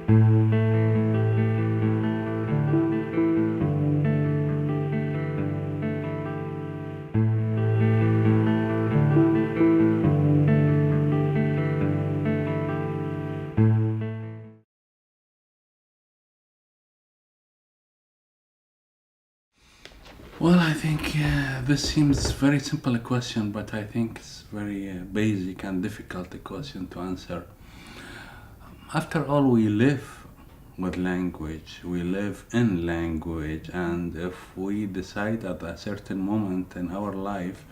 Well, I think this seems very simple a question, but I think it's very basic and difficult a question to answer. After all, we live with language, we live in language, and if we decide at a certain moment in our life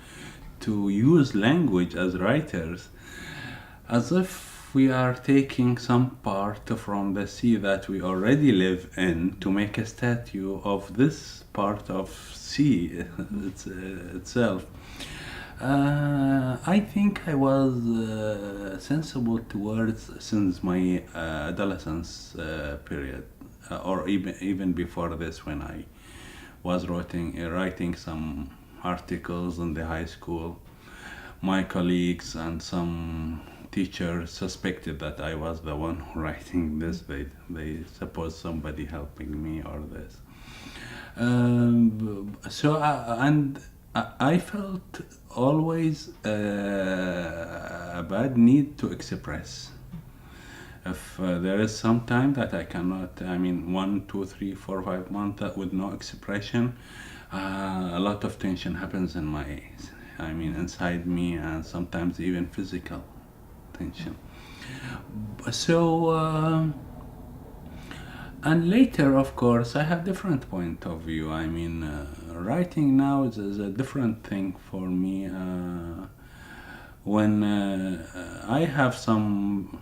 to use language as writers, as if we are taking some part from the sea that we already live in to make a statue of this part of sea itself. I think I was sensible towards since my adolescence period, or even before this, when I was writing some articles in the high school. My colleagues and some teachers suspected that I was the one who writing this. They suppose somebody helping me or this. I felt always a bad need to express. If there is some time that I cannot, I mean, 1, 2, 3, 4, 5 months with no expression, a lot of tension happens in my, I mean, inside me, and sometimes even physical tension. So, and later, of course, I have different point of view. I mean, writing now is a different thing for me. When I have some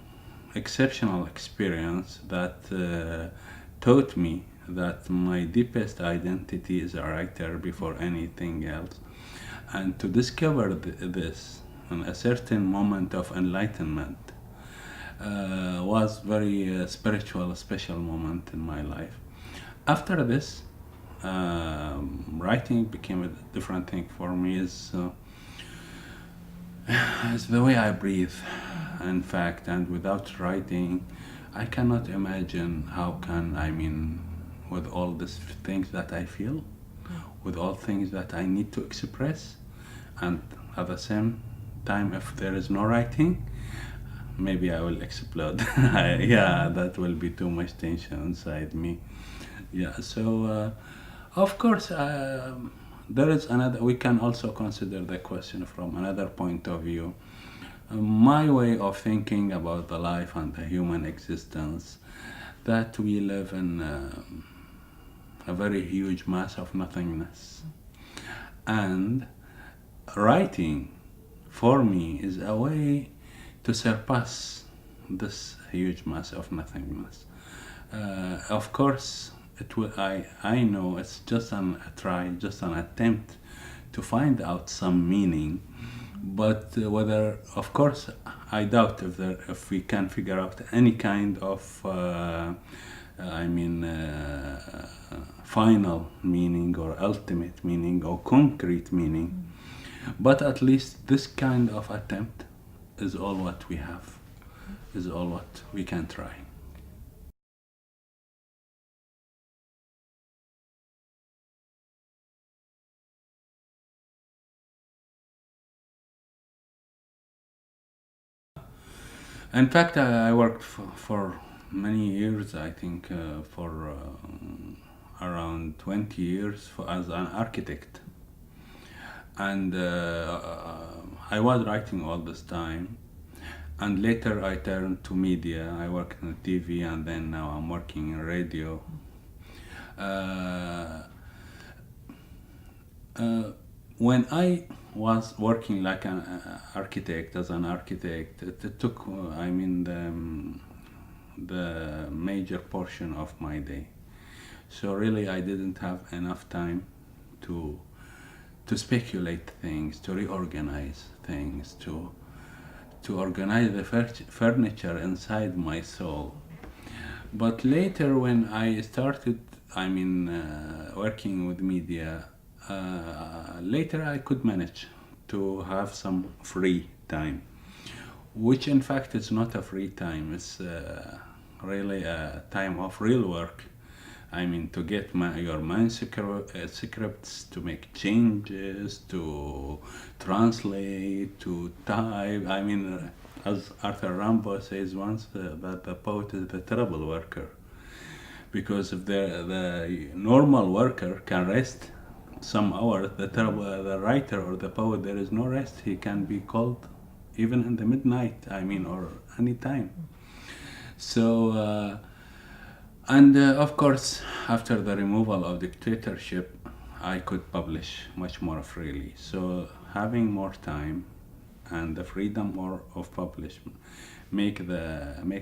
exceptional experience that taught me that my deepest identity is a writer before anything else, and to discover this in a certain moment of enlightenment was very spiritual, special moment in my life. After this, writing became a different thing for me. Is the way I breathe, in fact, and without writing, I cannot imagine how can, I mean, with all these things that I feel, with all things that I need to express, and at the same time, if there is no writing, maybe I will explode. Yeah, that will be too much tension inside me. Yeah, so of course, there is another. We can also consider the question from another point of view. My way of thinking about the life and the human existence, that we live in a very huge mass of nothingness, and writing for me is a way to surpass this huge mass of nothingness. Of course, it will. I know it's just a try, just an attempt to find out some meaning. But whether, of course, I doubt if we can figure out any kind of, I mean, final meaning or ultimate meaning or concrete meaning. But at least this kind of attempt is all what we have, is all what we can try. In fact, I worked for many years, I think for around 20 years as an architect. And I was writing all this time. And later I turned to media. I worked in TV, and then now I'm working in radio. Uh, when I was working like an architect, as an architect, it took, I mean, the major portion of my day. So really, I didn't have enough time to speculate things, to reorganize things, to organize the furniture inside my soul. But later, when I started, I mean, working with media, later I could manage to have some free time, which in fact is not a free time. It's really a time of real work. I mean, to get your manuscripts, to make changes, to translate, to type. I mean, as Arthur Rimbaud says once, that the poet is the terrible worker. Because if the normal worker can rest some hours, the writer or the poet, there is no rest. He can be called even in the midnight, I mean, or any time. So, and of course, after the removal of dictatorship, I could publish much more freely. So having more time and the freedom of publishing make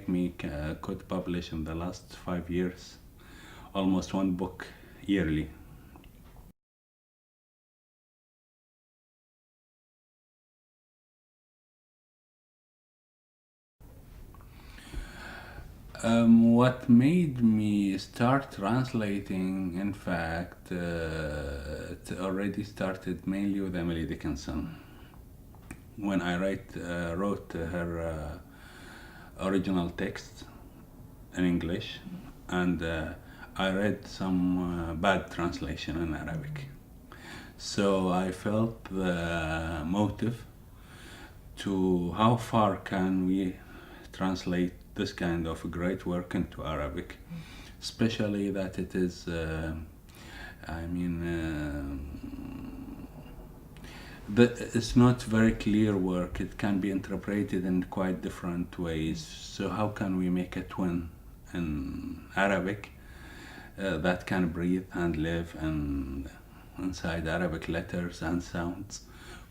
me could publish in the last 5 years almost one book yearly. What made me start translating, in fact, it already started mainly with Emily Dickinson. When I wrote her original text in English, and I read some bad translation in Arabic. So I felt the motive to how far can we translate this kind of great work into Arabic, especially that it is, I mean, it's not very clear work. It can be interpreted in quite different ways. So how can we make a twin in Arabic that can breathe and live inside Arabic letters and sounds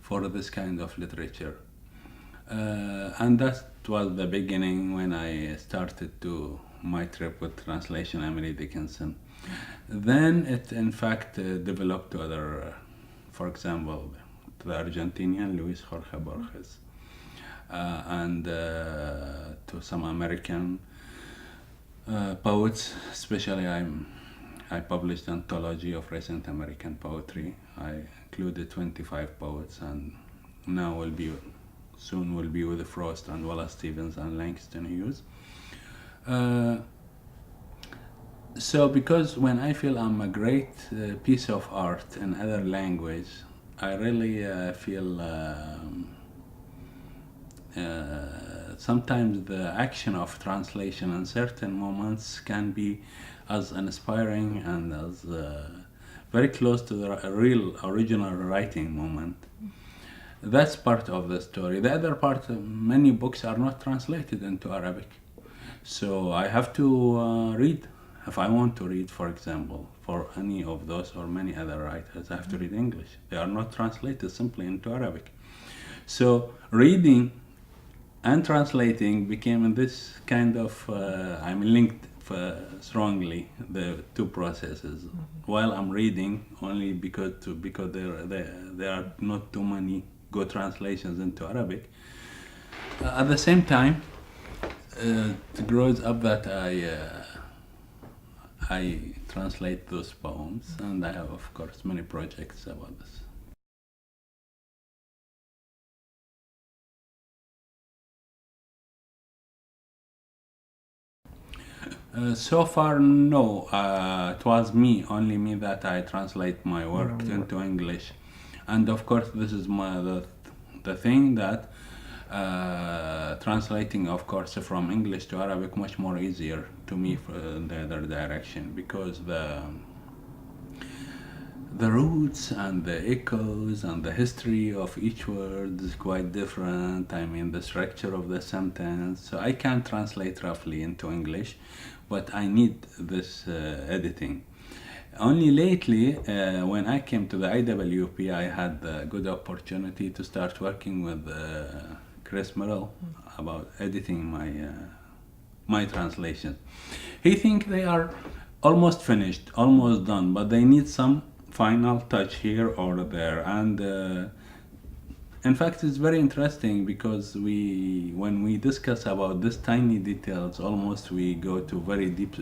for this kind of literature? And that was the beginning when I started to my trip with translation Emily Dickinson. Then it in fact developed to other, for example, to the Argentinian Luis Jorge Borges, and to some American poets. Especially I published an anthology of recent American poetry. I included 25 poets, and now soon will be with Frost and Wallace Stevens and Langston Hughes. So because when I feel I'm a great piece of art in other language, I really feel sometimes the action of translation in certain moments can be as inspiring and as very close to the real original writing moment. That's part of the story. The other part, many books are not translated into Arabic. So I have to read. If I want to read, for example, for any of those or many other writers, I have to read English. They are not translated simply into Arabic. So reading and translating became this kind of, I'm linked strongly, the two processes. While I'm reading, only because there are not too many good translations into Arabic. At the same time, it grows up that I translate those poems, and I have, of course, many projects about this. So far, no. It was only me, that I translate my work into English, and of course, this is the thing that translating, of course, from English to Arabic much more easier to me in the other direction, because the roots and the echoes and the history of each word is quite different. I mean, the structure of the sentence. So I can translate roughly into English, but I need this editing. Only lately, when I came to the IWP, I had the good opportunity to start working with Chris Merrill about editing my translations. He thinks they are almost finished, almost done, but they need some final touch here or there. And in fact, it's very interesting because when we discuss about these tiny details, almost we go to very deep,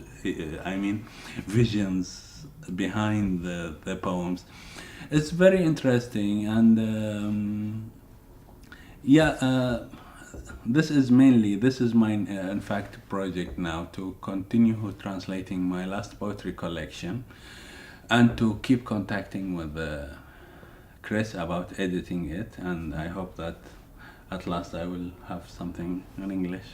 visions behind the poems. It's very interesting, and this is my in fact project now, to continue translating my last poetry collection and to keep contacting with Chris about editing it, and I hope that at last I will have something in English.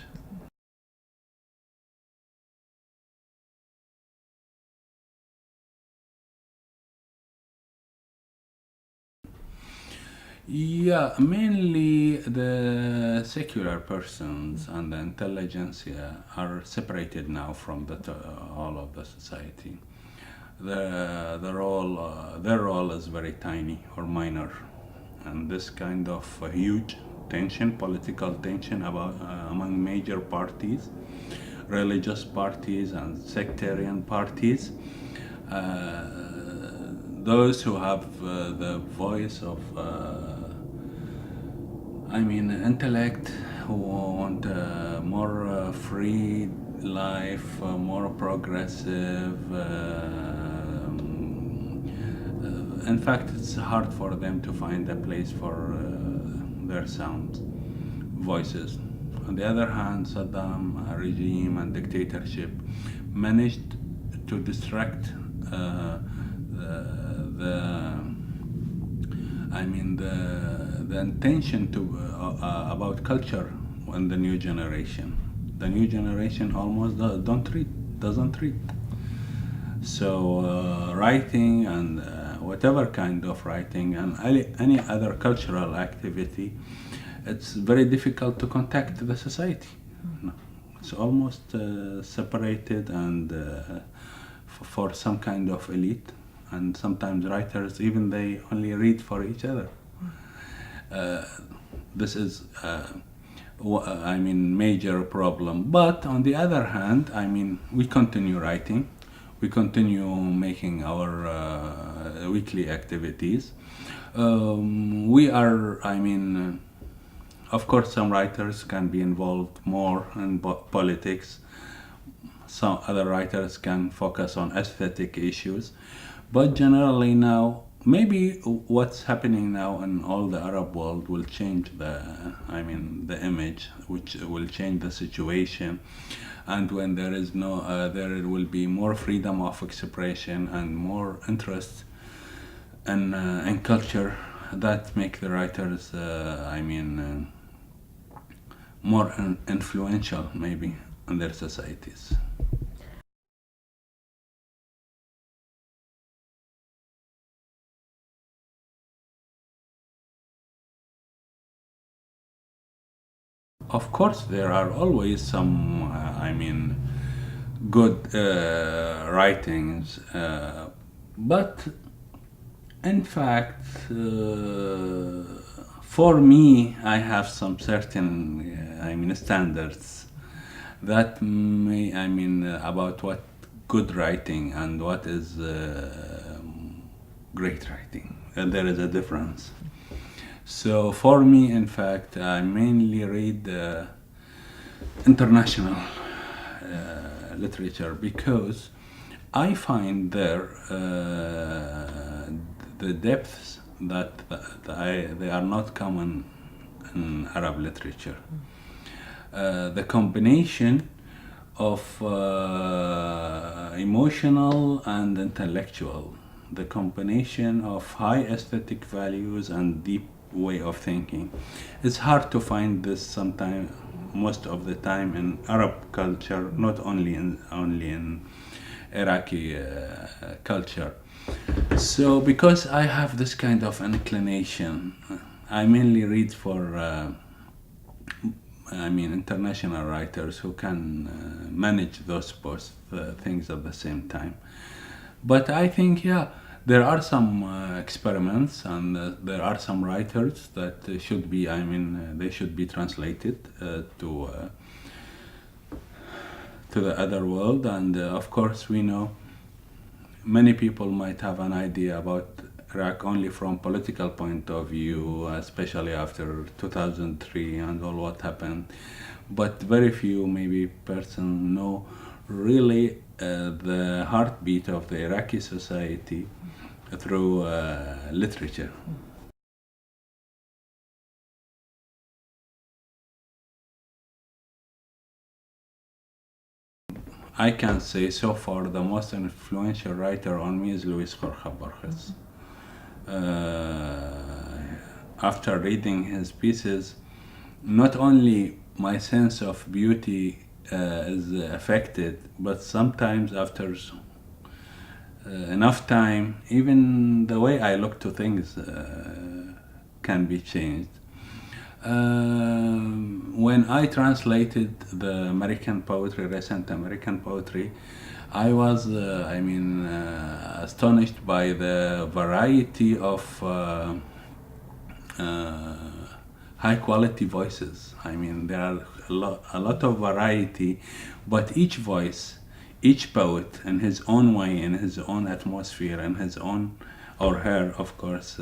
Yeah, mainly the secular persons and the intelligentsia are separated now from all of the society. Their role is very tiny or minor, and this kind of huge tension, political tension about among major parties, religious parties and sectarian parties. Those who have the voice of intellect, who want more free life, more progressive. In fact, it's hard for them to find a place for their sound voices. On the other hand, Saddam regime and dictatorship managed to distract the intention to about culture in the new generation. The new generation almost doesn't read. So writing and whatever kind of writing and any other cultural activity, it's very difficult to contact the society. No. It's almost separated and for some kind of elite, and sometimes writers even they only read for each other. This is major problem. But on the other hand, we continue writing, we continue making our weekly activities. We are, of course, some writers can be involved more in politics. Some other writers can focus on aesthetic issues. But generally now, maybe what's happening now in all the Arab world will change the image, which will change the situation. And when there is there will be more freedom of expression and more interest in culture, that make the writers, more influential maybe in their societies. Of course, there are always some, good writings, but in fact, for me, I have some certain, standards that about what good writing and what is great writing. And there is a difference. So for me, in fact, I mainly read international literature because I find there the depths that they are not common in Arab literature. The combination of emotional and intellectual, the combination of high aesthetic values and deep way of thinking. It's hard to find this sometimes, most of the time in Arab culture, not only in Iraqi culture. So because I have this kind of inclination, I mainly read for international writers who can manage those both things at the same time. But I think, yeah, there are some experiments, and there are some writers that should be, they should be translated to the other world. And of course, we know many people might have an idea about Iraq only from political point of view, especially after 2003 and all what happened. But very few, maybe, person know really the heartbeat of the Iraqi society through literature. I can say so far the most influential writer on me is Luis Jorge Borges. After reading his pieces, not only my sense of beauty is affected, but sometimes after enough time, even the way I look to things can be changed. When I translated the American poetry, recent American poetry, I was, astonished by the variety of high quality voices. I mean, there are a lot of variety, but each voice, each poet in his own way, in his own atmosphere, in his own, or her, of course,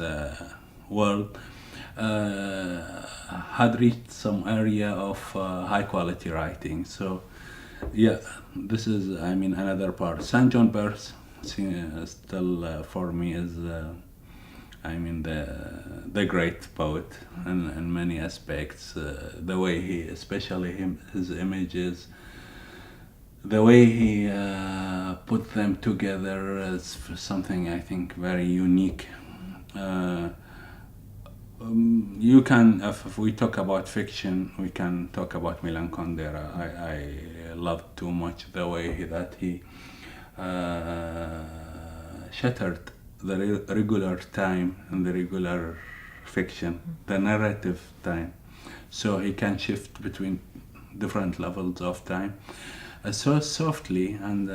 world, had reached some area of high quality writing. So, yeah, this is, another part. St. John Birch still for me is, the great poet in many aspects. The way he, especially his images, the way he put them together is something I think very unique. You can, if we talk about fiction, we can talk about Milan Kundera. I love too much the way that he shattered the regular time and the regular fiction, the narrative time. So he can shift between different levels of time so softly and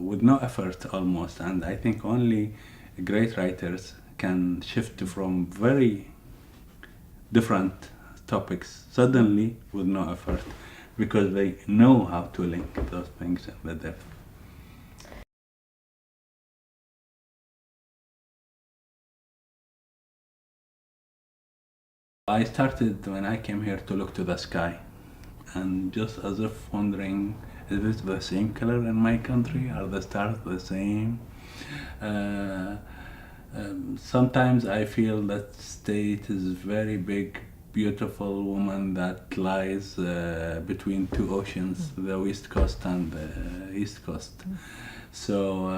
with no effort almost. And I think only great writers can shift from very different topics suddenly with no effort, because they know how to link those things in the depth. I started when I came here to look to the sky and just as if wondering, is it the same color in my country? Are the stars the same? Sometimes I feel that state is very big, beautiful woman that lies between two oceans, the west coast and the east coast. So,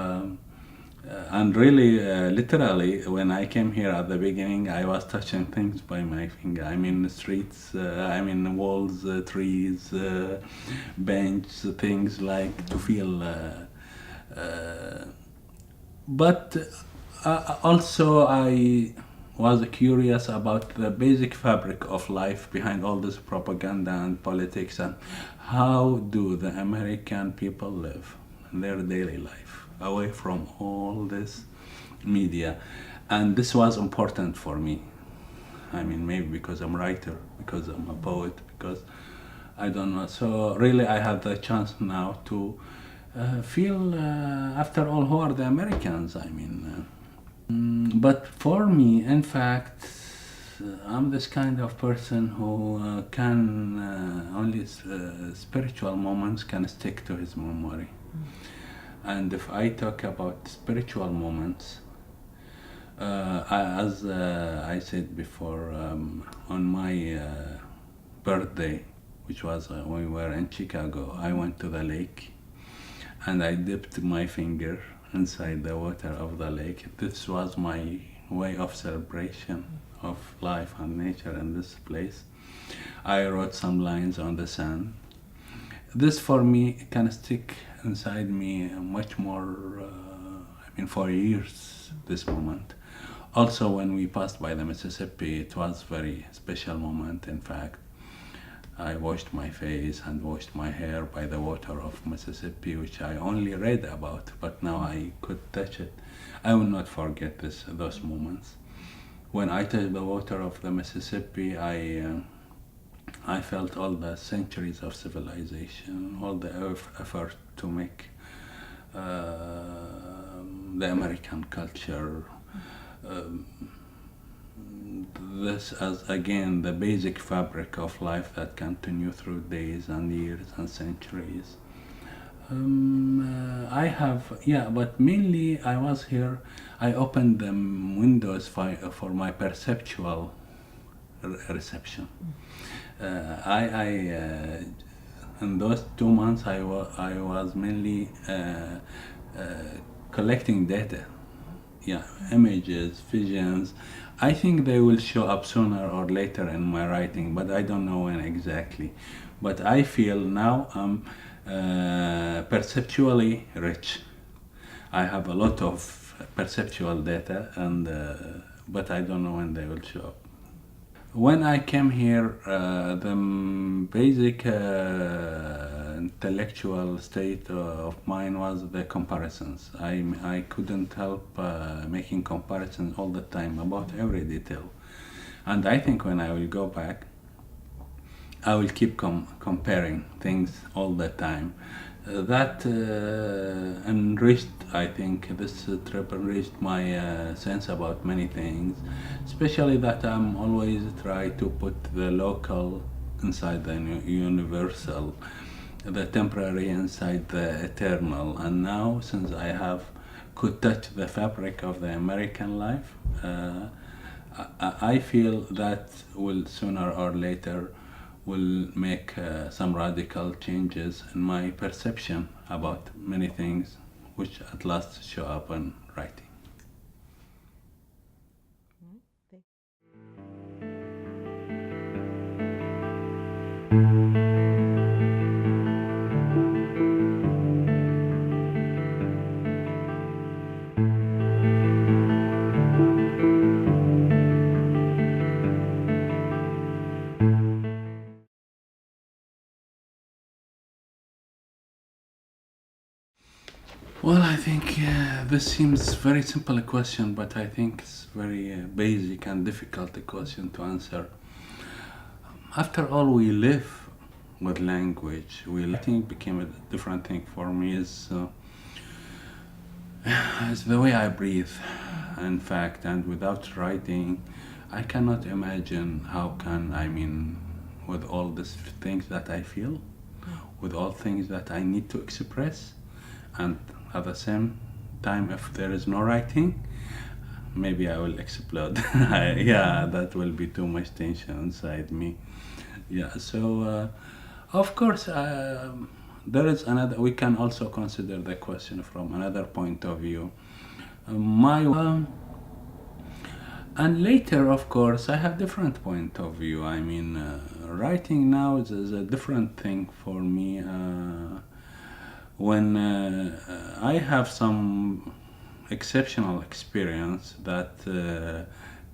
and really, literally, when I came here at the beginning, I was touching things by my finger. I mean, the streets, walls, trees, bench, things like to feel. But also, I was curious about the basic fabric of life behind all this propaganda and politics, and how do the American people live in their daily life away from all this media. And this was important for me. I mean, maybe because I'm a writer, because I'm a poet, because I don't know. So really I have the chance now to feel, after all, who are the Americans? But for me, in fact, I'm this kind of person who can only spiritual moments can stick to his memory. And if I talk about spiritual moments, as I said before, on my birthday, which was when we were in Chicago, I went to the lake and I dipped my finger inside the water of the lake. This was my way of celebration of life and nature in this place. I wrote some lines on the sand. This for me can stick inside me much more, for years, this moment. Also, when we passed by the Mississippi, it was very special moment. In fact, I washed my face and washed my hair by the water of Mississippi, which I only read about, but now I could touch it. I will not forget those moments. When I touched the water of the Mississippi, I felt all the centuries of civilization, all the effort to make the American culture, this as again the basic fabric of life that continue through days and years and centuries. I have, but mainly I was here, I opened the windows for my perceptual reception. In those 2 months, I was mainly collecting data. Yeah, images, visions. I think they will show up sooner or later in my writing, but I don't know when exactly. But I feel now I'm perceptually rich. I have a lot of perceptual data, and but I don't know when they will show up. When I came here, the basic intellectual state of mine was the comparisons. I couldn't help making comparisons all the time about every detail. And I think when I will go back, I will keep comparing things all the time. That enriched, I think, this trip enriched my sense about many things, especially that I'm always try to put the local inside the universal, the temporary inside the eternal. And now, since I have could touch the fabric of the American life, I feel that will sooner or later will make some radical changes in my perception about many things, which at last show up in writing. Well, I think this seems very simple a question, but I think it's very basic and difficult a question to answer. After all, we live with language. I think became a different thing for me is the way I breathe. In fact, and without writing, I cannot imagine how can with all these things that I feel, with all things that I need to express, and at the same time, if there is no writing, maybe I will explode. Yeah, that will be too much tension inside me. Yeah, so of course, there is another. We can also consider the question from another point of view. My and later, of course, I have different point of view. Writing now is a different thing for me. When I have some exceptional experience that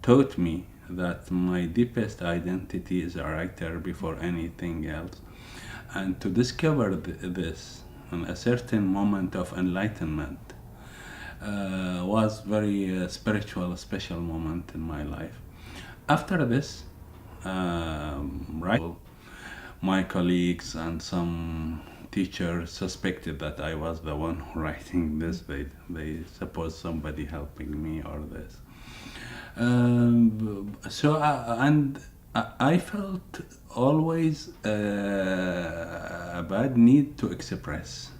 taught me that my deepest identity is a writer before anything else, and to discover this in a certain moment of enlightenment was very spiritual, special moment in my life. After this, right, my colleagues and some teachers suspected that I was the one writing this. They suppose somebody helping me or this. I felt always a bad need to express.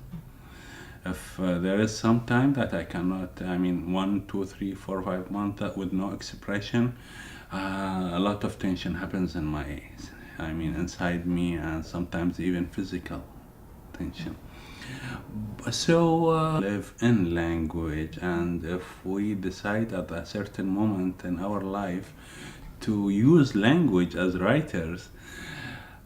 If there is some time that I cannot, 1, 2, 3, 4, 5 months with no expression, a lot of tension happens in inside me, and sometimes even physical tension. So live in language, and if we decide at a certain moment in our life to use language as writers,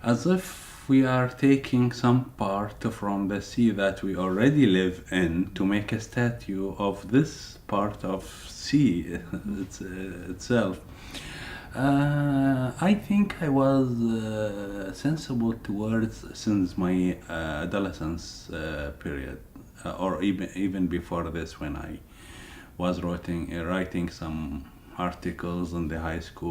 as if we are taking some part from the sea that we already live in to make a statue of this part of sea itself. I think I was sensible towards since my adolescence period, or even before this, when I was writing some articles in the high school.